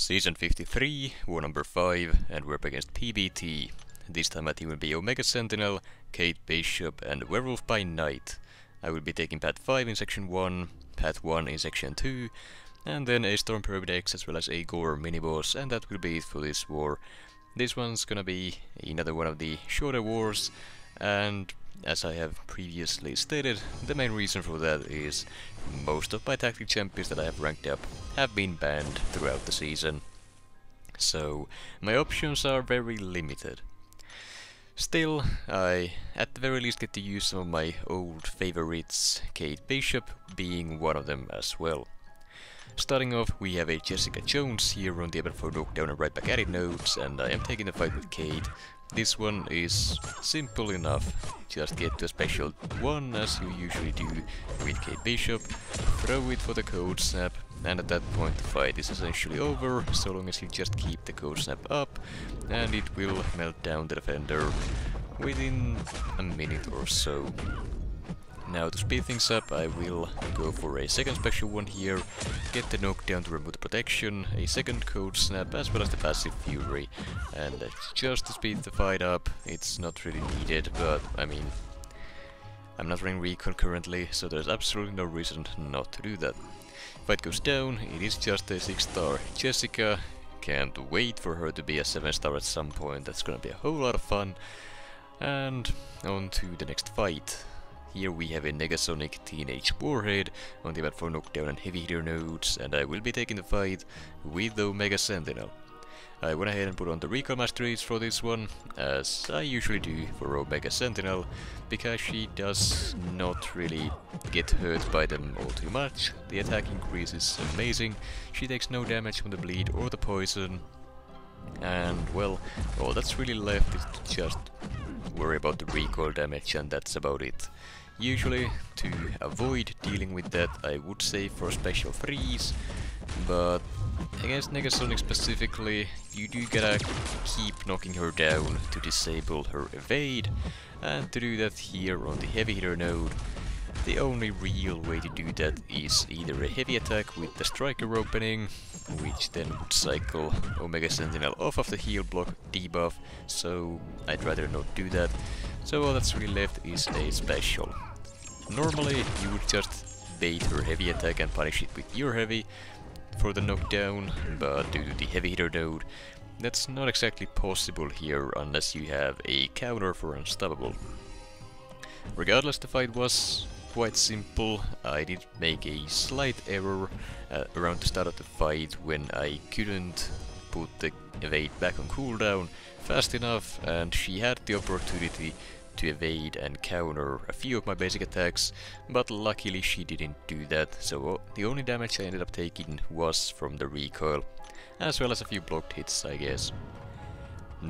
Season 53, War number 5, and we're up against PBT. This time my team will be Omega Sentinel, Kate Bishop, and Werewolf by Night. I will be taking Path 5 in Section 1, Path 1 in Section 2, and then a Storm Pyramid as well as a Gorr mini-boss, and that will be it for this war. This one's gonna be another one of the shorter wars, and as I have previously stated, the main reason for that is most of my tactic champions that I have ranked up have been banned throughout the season. So my options are very limited. Still, I at the very least get to use some of my old favorites, Kate Bishop being one of them as well. Starting off, we have a Jessica Jones here on the W05 knockdown and right back at it nodes, and I am taking the fight with Kate. This one is simple enough. Just get to a special 1 as you usually do with Kate Bishop, throw it for the code snap, and at that point the fight is essentially over, so long as you just keep the code snap up, and it will melt down the defender within a minute or so. Now to speed things up, I will go for a second special 1 here, get the knockdown to remove the protection, a second code snap as well as the passive fury, and that's just to speed the fight up. It's not really needed, but I mean, I'm not running recon currently, so there's absolutely no reason not to do that. Fight goes down, it is just a 6-star Jessica, can't wait for her to be a 7-star at some point, that's gonna be a whole lot of fun. And on to the next fight. Here we have a Negasonic Teenage Warhead on the W05 knockdown and heavy hitter nodes, and I will be taking the fight with the Omega Sentinel. I went ahead and put on the recoil masteries for this one, as I usually do for Omega Sentinel, because she does not really get hurt by them all too much. The attack increase is amazing, she takes no damage from the bleed or the poison, and well, all that's really left is to just worry about the recoil damage, and that's about it. Usually, to avoid dealing with that, I would say for special 3s, but against Negasonic specifically, you do gotta keep knocking her down to disable her evade, and to do that here on the heavy hitter node, the only real way to do that is either a heavy attack with the striker opening, which then would cycle Omega Sentinel off of the heal block debuff, so I'd rather not do that. So all that's really left is a special. Normally you would just bait her heavy attack and punish it with your heavy for the knockdown, but due to the heavy hitter node, that's not exactly possible here unless you have a counter for unstoppable. Regardless, the fight was quite simple. I did make a slight error around the start of the fight when I couldn't put the evade back on cooldown fast enough, and she had the opportunity to evade and counter a few of my basic attacks, but luckily she didn't do that, so the only damage I ended up taking was from the recoil, as well as a few blocked hits, I guess.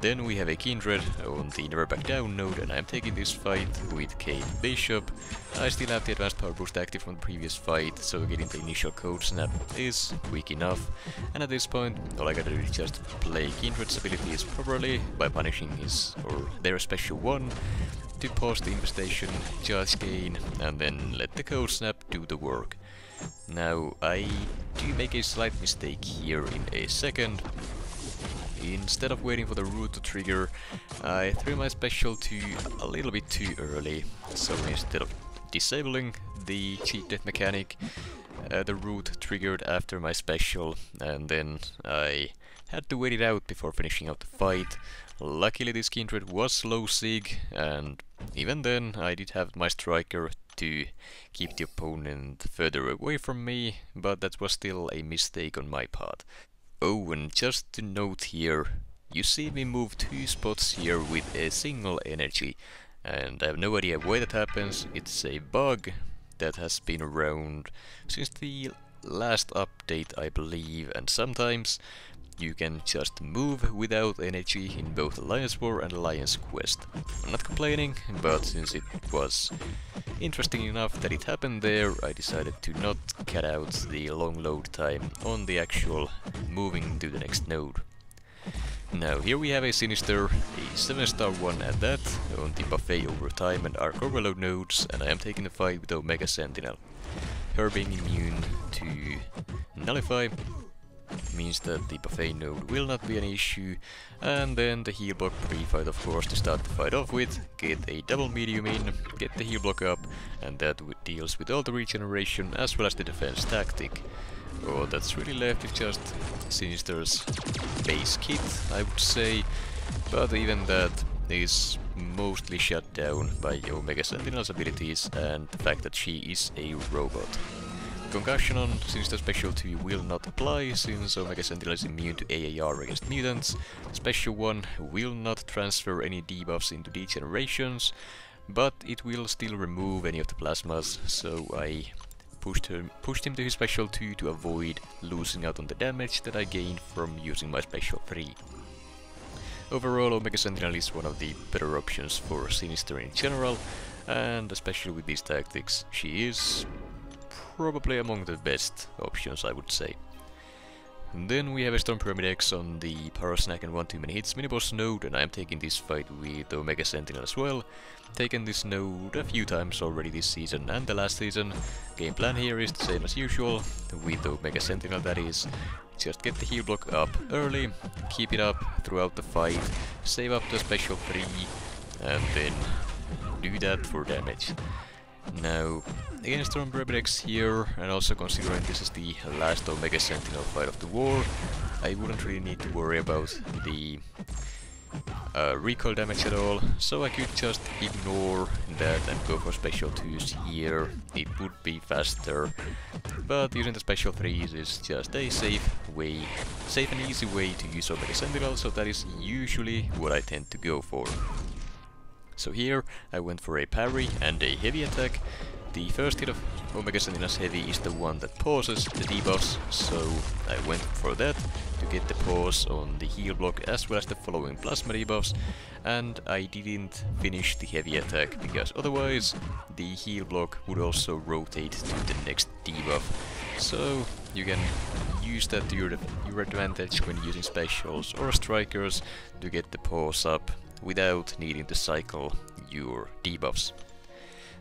Then we have a Kindred on the Never Back Down node, and I'm taking this fight with Kate Bishop. I still have the advanced power boost active from the previous fight, so getting the initial code snap is quick enough. And at this point, all I gotta do is just play Kindred's abilities properly by punishing his or their special 1 to pause the infestation, charge gain, and then let the code snap do the work. Now, I do make a slight mistake here in a second. Instead of waiting for the root to trigger, I threw my special 2 a little bit too early, so instead of disabling the cheat death mechanic, the root triggered after my special, and then I had to wait it out before finishing out the fight. Luckily this Kindred was low sig, and even then I did have my striker to keep the opponent further away from me, but that was still a mistake on my part. Oh, and just to note here, you see me move 2 spots here with a single energy, and I have no idea why that happens. It's a bug that has been around since the last update, I believe, and sometimes you can just move without energy in both Alliance War and Alliance Quest. I'm not complaining, but since it was interesting enough that it happened there, I decided to not cut out the long load time on the actual moving to the next node. Now here we have a Sinister, a 7-star 1 at that, on the buffet over time and arc overload nodes, and I am taking the fight with Omega Sentinel. Her being immune to Nullify, means that the buffet node will not be an issue, and then the heal block pre-fight, of course, to start the fight off with, get a double medium in, get the heal block up, and that deals with all the regeneration as well as the defense tactic. All that's really left is just Sinister's base kit, I would say, but even that is mostly shut down by Omega Sentinel's abilities and the fact that she is a robot. Concussion on Sinister Special 2 will not apply, since Omega Sentinel is immune to AAR against mutants. Special 1 will not transfer any debuffs into degenerations, but it will still remove any of the plasmas, so I pushed him to his Special 2 to avoid losing out on the damage that I gained from using my Special 3. Overall, Omega Sentinel is one of the better options for Sinister in general, and especially with these tactics, she is probably among the best options, I would say. And then we have a Storm Pyramid X on the Power Snack and 1 Too Many Hits miniboss node, and I am taking this fight with Omega Sentinel as well. Taken this node a few times already this season and the last season. Game plan here is the same as usual, with Omega Sentinel that is. Just get the heal block up early, keep it up throughout the fight, save up the Special 3, and then do that for damage. Now, against Storm Pyramid X here, and also considering this is the last Omega Sentinel fight of the war, I wouldn't really need to worry about the recoil damage at all, so I could just ignore that and go for Special 2s here. It would be faster, but using the Special 3s is just a safe and easy way to use Omega Sentinel, so that is usually what I tend to go for. So here I went for a parry and a heavy attack. The first hit of Omega Sentinel's heavy is the one that pauses the debuffs, so I went for that to get the pause on the heal block as well as the following plasma debuffs, and I didn't finish the heavy attack because otherwise the heal block would also rotate to the next debuff. So you can use that to your advantage when using specials or strikers to get the pause up without needing to cycle your debuffs.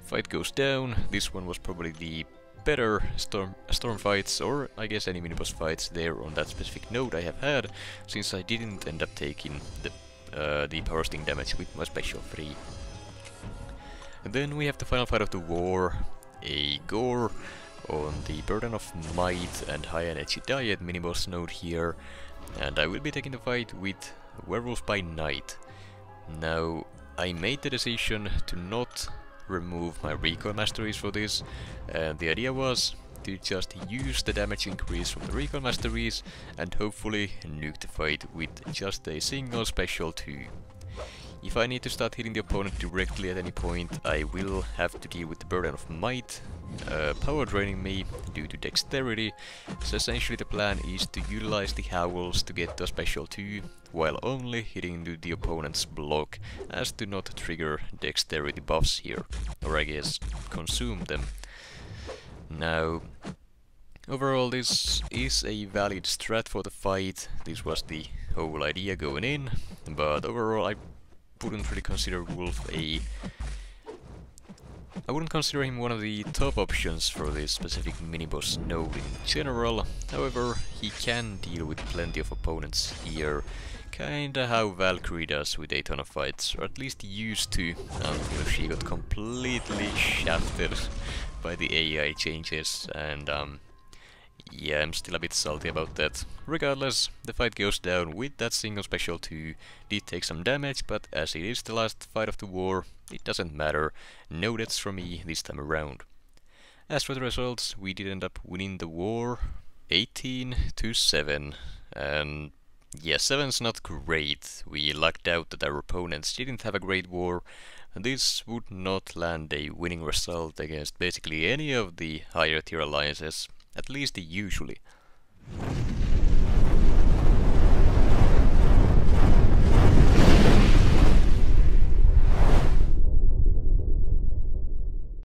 Fight goes down. This one was probably the better storm fights, or I guess any miniboss fights there on that specific node I have had, since I didn't end up taking the power sting damage with my Special 3. And then we have the final fight of the war, a Gorr on the Burden of Might and High Energy Diet miniboss node here, and I will be taking the fight with Werewolf by Night. Now, I made the decision to not remove my recoil masteries for this, and the idea was to just use the damage increase from the recoil masteries and hopefully nuke the fight with just a single Special 2. If I need to start hitting the opponent directly at any point, I will have to deal with the Burden of Might, power draining me due to dexterity, so essentially the plan is to utilize the Howls to get the Special 2 while only hitting the opponent's block, as to not trigger dexterity buffs here, or I guess consume them. Now, overall this is a valid strat for the fight, this was the whole idea going in, but overall I wouldn't really consider Wolf I wouldn't consider him one of the top options for this specific miniboss node in general. However, he can deal with plenty of opponents here, kinda how Valkyrie does with a ton of fights, or at least used to, until she got completely shafted by the AI changes, and yeah, I'm still a bit salty about that. Regardless, the fight goes down with that single Special 2, did take some damage, but as it is the last fight of the war, it doesn't matter, no deaths from me this time around. As for the results, we did end up winning the war 18-7, and yeah, 7's not great. We lucked out that our opponents didn't have a great war, and this would not land a winning result against basically any of the higher tier alliances, at least usually.